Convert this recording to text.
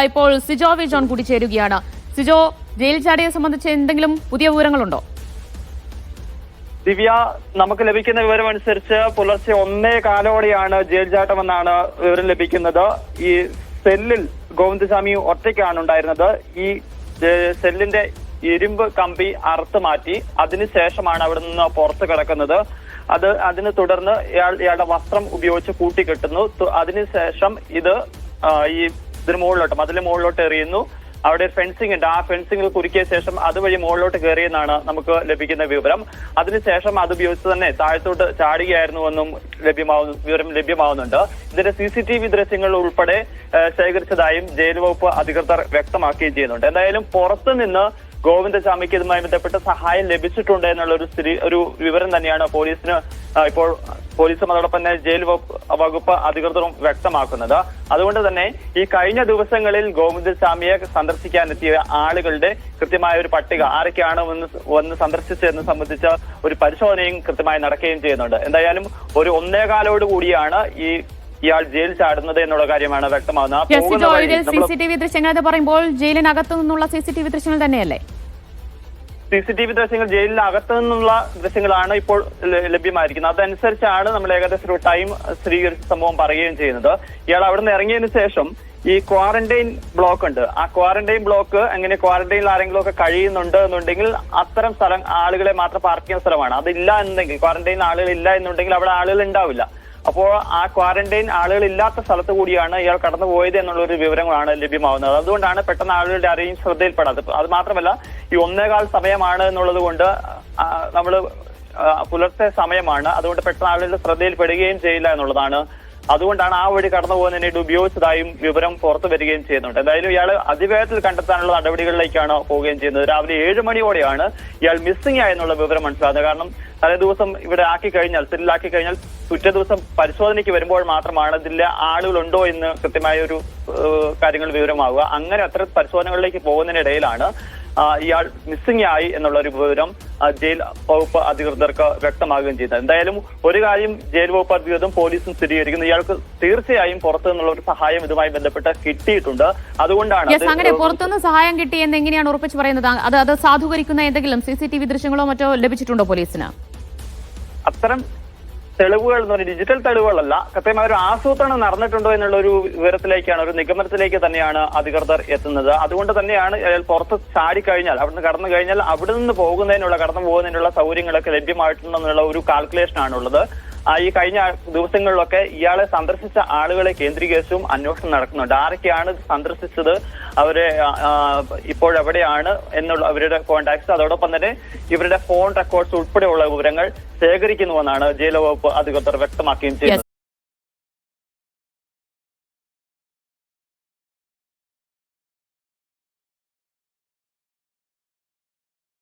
ഇപ്പോൾ Sijo V John കൂടി ചേരുകയാണ്. സിജോ, ജയിൽ ചാടിയെ സംബന്ധിച്ച് എന്തെങ്കിലും പുതിയ വിവരങ്ങളുണ്ടോ? ദിവ്യ, നമുക്ക് ലഭിക്കുന്ന വിവരം അനുസരിച്ച് പുലർച്ചെ 1:15 ജയിൽ ചാട്ടമെന്നാണ് വിവരം ലഭിക്കുന്നത്. ഈ സെല്ലിൽ ഗോവിന്ദസ്വാമി ഒറ്റയ്ക്കാണ് ഉണ്ടായിരുന്നത്. ഈ സെല്ലിന്റെ ഇരുമ്പ് കമ്പി അറുത്ത് മാറ്റി അതിനുശേഷമാണ് അവിടെ നിന്ന് പുറത്ത് കിടക്കുന്നത്. അതിനെ തുടർന്ന് ഇയാളുടെ വസ്ത്രം ഉപയോഗിച്ച് കൂട്ടിക്കെട്ടുന്നു. അതിനുശേഷം ഇതിന് മുകളിലോട്ട് മതിലിന് മുകളിലോട്ട് എറിയുന്നു. അവിടെ ഒരു ഫെൻസിംഗ് ഉണ്ട്. ആ ഫെൻസിംഗ് കുരുക്കിയ ശേഷം അതുവഴി മുകളിലോട്ട് കയറിയെന്നാണ് നമുക്ക് ലഭിക്കുന്ന വിവരം. അതിനുശേഷം അത് ഉപയോഗിച്ച് തന്നെ താഴത്തോട്ട് ചാടുകയായിരുന്നുവെന്നും വിവരം ലഭ്യമാവുന്നുണ്ട്. ഇതിന്റെ CCTV ദൃശ്യങ്ങൾ ഉൾപ്പെടെ ശേഖരിച്ചതായും ജയിൽ വകുപ്പ് അധികൃതർ വ്യക്തമാക്കുകയും ചെയ്യുന്നുണ്ട്. എന്തായാലും പുറത്തുനിന്ന് ഗോവിന്ദസ്വാമിക്ക് ഇതുമായി ബന്ധപ്പെട്ട് സഹായം ലഭിച്ചിട്ടുണ്ട് എന്നുള്ള ഒരു വിവരം തന്നെയാണ് ഇപ്പോൾ പോലീസും അതോടൊപ്പം തന്നെ ജയിൽ വകുപ്പ് അധികൃതരും വ്യക്തമാക്കുന്നത്. അതുകൊണ്ട് തന്നെ ഈ കഴിഞ്ഞ ദിവസങ്ങളിൽ ഗോവിന്ദസ്വാമിയെ സന്ദർശിക്കാനെത്തിയ ആളുകളുടെ കൃത്യമായ ഒരു പട്ടിക, ആരൊക്കെയാണ് വന്ന് സന്ദർശിച്ചതെന്ന് സംബന്ധിച്ച ഒരു പരിശോധനയും കൃത്യമായി നടക്കുകയും ചെയ്യുന്നുണ്ട്. എന്തായാലും ഒരു 1:15 കൂടിയാണ് ഇയാൾ ജയിൽ ചാടുന്നത് എന്നുള്ള കാര്യമാണ് വ്യക്തമാകുന്നത്. CCTV ദൃശ്യങ്ങൾ എന്ന് പറയുമ്പോൾ ജയിലിനകത്തു നിന്നുള്ള CCTV ദൃശ്യങ്ങൾ തന്നെയല്ലേ? CCTV ദൃശ്യങ്ങൾ ജയിലിനകത്തു നിന്നുള്ള ദൃശ്യങ്ങളാണ് ഇപ്പോൾ ലഭ്യമായിരിക്കുന്നത്. അതനുസരിച്ചാണ് നമ്മൾ ഏകദേശം ഒരു ടൈം സ്ഥിരീകരിച്ച സംഭവം പറയുകയും ചെയ്യുന്നത്. ഇയാൾ അവിടെ നിന്ന് ഇറങ്ങിയതിനു ശേഷം ഈ ക്വാറന്റൈൻ ബ്ലോക്ക് ഉണ്ട്. ആ ക്വാറന്റൈൻ ബ്ലോക്ക് അങ്ങനെ ക്വാറന്റൈനിൽ ആരെങ്കിലും ഒക്കെ കഴിയുന്നുണ്ട് എന്നുണ്ടെങ്കിൽ അത്തരം സ്ഥലം ആളുകളെ മാത്രം പാർക്ക് ചെയ്യുന്ന സ്ഥലമാണ്. അതില്ല എന്നുണ്ടെങ്കിൽ, ക്വാറന്റൈനിൽ ആളുകൾ ഇല്ല എന്നുണ്ടെങ്കിൽ അവിടെ ആളുകൾ ഉണ്ടാവില്ല. അപ്പോൾ ആ ക്വാറന്റൈൻ ആളുകൾ ഇല്ലാത്ത സ്ഥലത്ത് കൂടിയാണ് ഇയാൾ കടന്നുപോയത് എന്നുള്ള ഒരു വിവരങ്ങളാണ് ലഭ്യമാവുന്നത്. അതുകൊണ്ടാണ് പെട്ടെന്ന് ആളുകളുടെ ആരെയും ശ്രദ്ധയിൽപ്പെടാത്തത്. അത് മാത്രമല്ല, ഈ 1:15 സമയമാണ് എന്നുള്ളത് കൊണ്ട് നമ്മൾ പുലർച്ചെ സമയമാണ്. അതുകൊണ്ട് പെട്ടെന്ന് ആളുകളുടെ ശ്രദ്ധയിൽപ്പെടുകയും ചെയ്യില്ല എന്നുള്ളതാണ്. അതുകൊണ്ടാണ് ആ വഴി കടന്നു പോകുന്നതിനായിട്ട് ഉപയോഗിച്ചതായും വിവരം പുറത്തു വരികയും ചെയ്യുന്നുണ്ട്. എന്തായാലും ഇയാൾ അതിവേഗത്തിൽ കണ്ടെത്താനുള്ള നടപടികളിലേക്കാണ് പോവുകയും ചെയ്യുന്നത്. രാവിലെ 7 മണിയോടെയാണ് ഇയാൾ മിസ്സിംഗ് ആയെന്നുള്ള വിവരം മനസ്സിലാകുന്നത്. കാരണം തലേ ദിവസം ഇവിടെ സെല്ലിലാക്കി കഴിഞ്ഞാൽ പിറ്റേ ദിവസം പരിശോധനയ്ക്ക് വരുമ്പോൾ മാത്രമാണ് ഇതിലെ ആളുകളുണ്ടോ എന്ന് കൃത്യമായ ഒരു കാര്യങ്ങൾ വിവരമാവുക. അങ്ങനെ അത്തരം പരിശോധനകളിലേക്ക് പോകുന്നതിനിടയിലാണ് ഇയാൾ മിസ്സിംഗ് ആയി എന്നുള്ള ഒരു വിവരം ജയിൽ വകുപ്പ് അധികൃതർക്ക് വ്യക്തമാകുകയും ചെയ്തത്. എന്തായാലും ഒരു കാര്യം ജയിൽ വകുപ്പ് അധികൃതരും പോലീസും സ്ഥിരീകരിക്കുന്നു, ഇയാൾക്ക് തീർച്ചയായും പുറത്തു നിന്നുള്ള ഒരു സഹായം ഇതുമായി ബന്ധപ്പെട്ട് കിട്ടിയിട്ടുണ്ട്. അതുകൊണ്ടാണ് അങ്ങനെ പുറത്തുനിന്ന് സഹായം കിട്ടി എന്ന് എങ്ങനെയാണ് ഉറപ്പിച്ച് പറയുന്നത്? അത് സാധൂകരിക്കുന്ന എന്തെങ്കിലും CCTV ദൃശ്യങ്ങളോ മറ്റോ ലഭിച്ചിട്ടുണ്ടോ പോലീസിന്? അത്തരം തെളിവുകൾ എന്ന് പറഞ്ഞാൽ ഡിജിറ്റൽ തെളിവുകളല്ല, കൃത്യമായ ഒരു ആസൂത്രണം നടന്നിട്ടുണ്ടോ എന്നുള്ള ഒരു വിവരത്തിലേക്കാണ്, ഒരു നിഗമനത്തിലേക്ക് തന്നെയാണ് അധികൃതർ എത്തുന്നത്. അതുകൊണ്ട് തന്നെയാണ് പുറത്ത് ചാടിക്കഴിഞ്ഞാൽ, അവിടുന്ന് കടന്നു കഴിഞ്ഞാൽ അവിടെ നിന്ന് കടന്നു പോകുന്നതിനുള്ള സൗകര്യങ്ങളൊക്കെ ലഭ്യമായിട്ടുണ്ടെന്നുള്ള ഒരു കാൽക്കുലേഷനാണുള്ളത്. ഈ കഴിഞ്ഞ ദിവസങ്ങളിലൊക്കെ ഇയാളെ സന്ദർശിച്ച ആളുകളെ കേന്ദ്രീകരിച്ചും അന്വേഷണം നടക്കുന്നുണ്ട്. ആരൊക്കെയാണ് സന്ദർശിച്ചത്, അവരെ ഇപ്പോഴെവിടെയാണ് എന്നുള്ള അവരുടെ കോൺടാക്ട്സ്, അതോടൊപ്പം തന്നെ ഇവരുടെ ഫോൺ റെക്കോർഡ്സ് ഉൾപ്പെടെയുള്ള വിവരങ്ങൾ ശേഖരിക്കുന്നുവെന്നാണ് ജയിൽ വകുപ്പ് അധികൃതർ വ്യക്തമാക്കുകയും ചെയ്യുന്നത്.